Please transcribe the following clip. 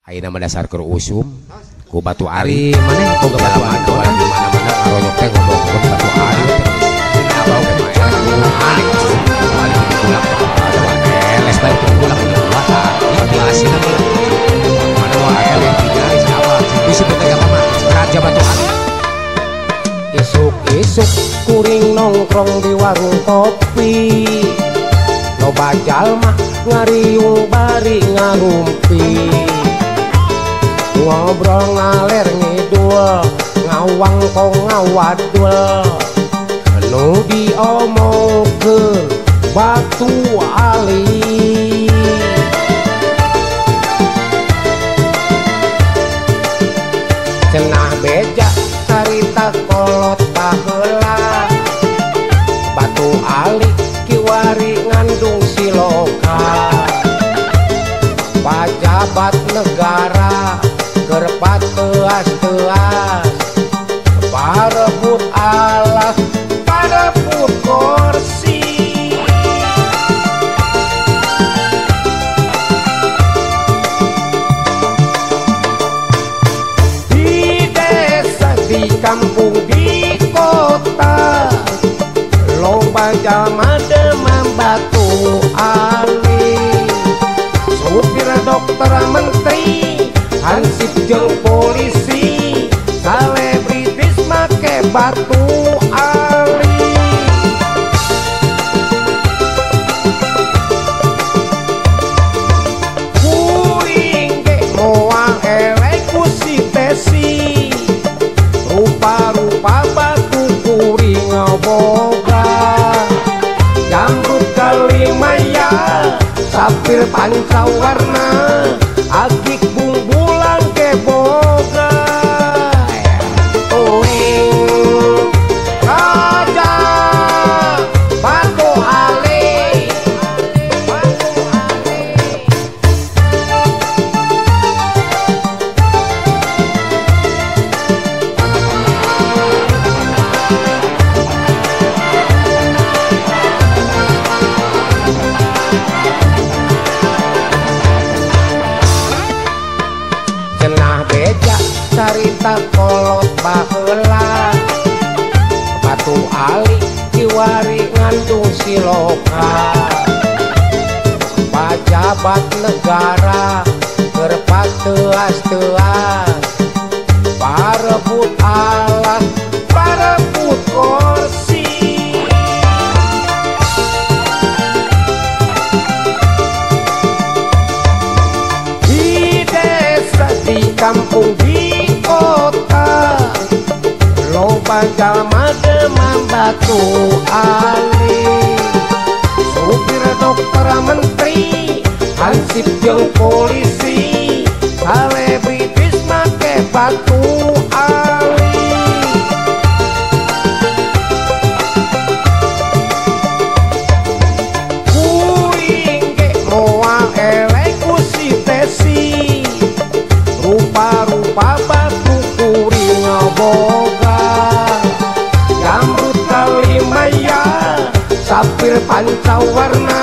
Ayeuna mah dasar keur usum ku batu ari maneh boga batu ari di mana-mana ngaronyok teh ngomong batu ari terus abau ge mah alik balik di pulang ada les balik di pulang di kuat ikhlasina mah mana mah ada yang tinggal siapa bisi betega mah raja batu ari isuk-isuk kuring nongkrong di warung kopi loba jalma ngariung bari ngarumpi ngobrol ngaler ngidul ngawang kong ngawadul anu diomongkeun batu ali cenah beja carita kolot baheula batu ali kiwari ngandung siloka pajabat negara gerpat teas-teas parebut alas parebut kursi di desa di kampung di kota loba jalma demam batu ali supir dokter menteri hansip jeung polisi selebritis make batu ali kuring ge moal elek ku si tesi rupa-rupa batu kuring boga jambut kalimaya sapir pancawarna agik bumbulang ke boga turing raja batu ali cenah beja carita kolot baheula batu ali kiwari ngandung siloka pajabat negara gerpat teas-teas parebut alas parebut kursi di desa di kampung di kota loba jalma demam batu ali supir dokter menteri hansip jeung polisi selebritis make batu ali kuring ge moal elek ku si tesi rupa-rupa batu kuring boga jambut kalimaya sapir pancawarna